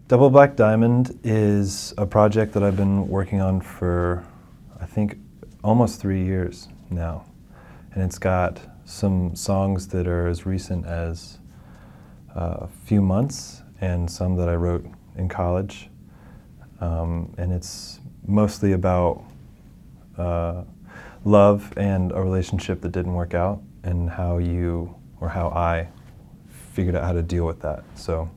Double Black Diamond is a project that I've been working on for, I think, almost 3 years now. And it's got some songs that are as recent as a few months and some that I wrote in college. And it's mostly about love and a relationship that didn't work out and how I figured out how to deal with that. So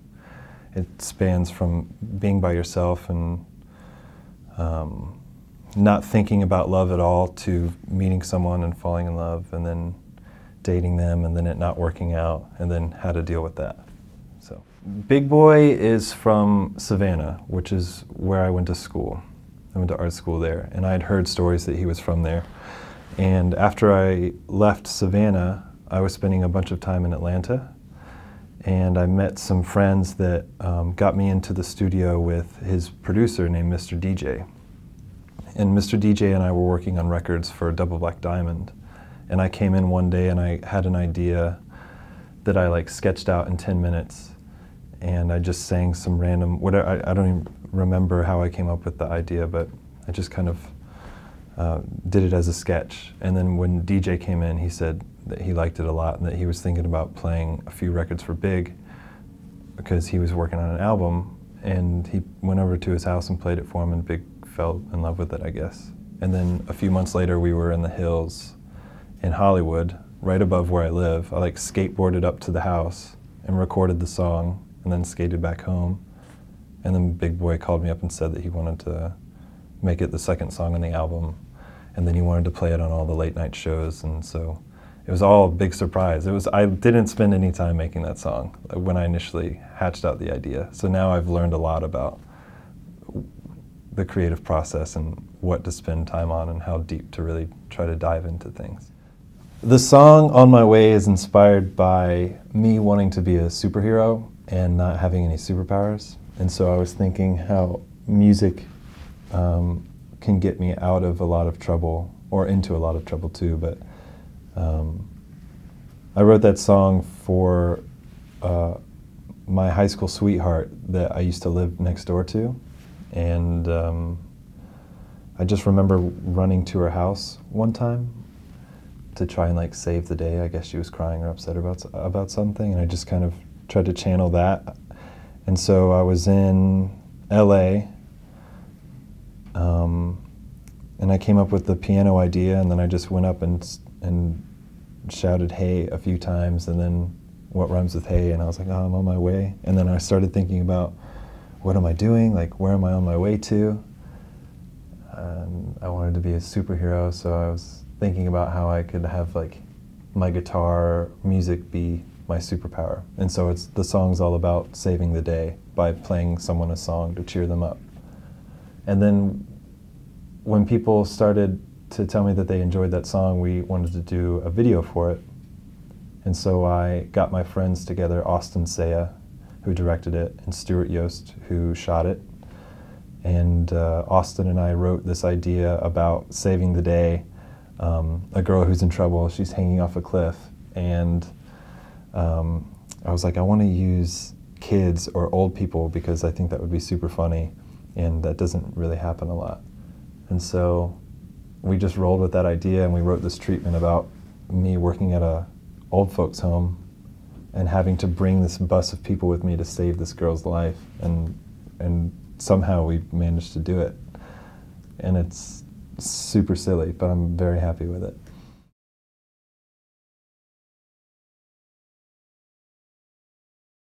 it spans from being by yourself and not thinking about love at all to meeting someone and falling in love and then dating them and then it not working out and then how to deal with that. So Big Boy is from Savannah, which is where I went to school. I went to art school there, and I had heard stories that he was from there. And after I left Savannah, I was spending a bunch of time in Atlanta, and I met some friends that got me into the studio with his producer named Mr. DJ. And Mr. DJ and I were working on records for Double Black Diamond. And I came in one day and I had an idea that I sketched out in 10 minutes. And I just sang some random, whatever, I don't even remember how I came up with the idea, but I just kind of did it as a sketch. And then when DJ came in, he said that he liked it a lot and that he was thinking about playing a few records for Big because he was working on an album. And he went over to his house and played it for him, and Big fell in love with it, I guess. And then a few months later, we were in the hills in Hollywood, right above where I live. I skateboarded up to the house and recorded the song and then skated back home. And then Big Boy called me up and said that he wanted to make it the second song on the album. And then he wanted to play it on all the late night shows. And so it was all a big surprise. I didn't spend any time making that song when I initially hatched out the idea. So now I've learned a lot about the creative process and what to spend time on and how deep to really try to dive into things. The song On My Way is inspired by me wanting to be a superhero and not having any superpowers. And so I was thinking how music can get me out of a lot of trouble, or into a lot of trouble too, but I wrote that song for my high school sweetheart that I used to live next door to. And I just remember running to her house one time to try and save the day. I guess she was crying or upset about something, and I just kind of tried to channel that. And so I was in LA, and I came up with the piano idea, and then I just went up and shouted "hey" a few times, and then what rhymes with "hey," and I was like, oh, I'm on my way. And then I started thinking about, what am I doing? Where am I on my way to? And I wanted to be a superhero, so I was thinking about how I could have my guitar music be my superpower. And so the song's all about saving the day by playing someone a song to cheer them up. And then when people started to tell me that they enjoyed that song, we wanted to do a video for it. And so I got my friends together, Austin Saya, who directed it, and Stuart Yost, who shot it. And Austin and I wrote this idea about saving the day, a girl who's in trouble, she's hanging off a cliff, and I was like, I want to use kids or old people because I think that would be super funny, and that doesn't really happen a lot. And so we just rolled with that idea, and we wrote this treatment about me working at a old folks home and having to bring this bus of people with me to save this girl's life, and somehow we managed to do it. And it's super silly, but I'm very happy with it.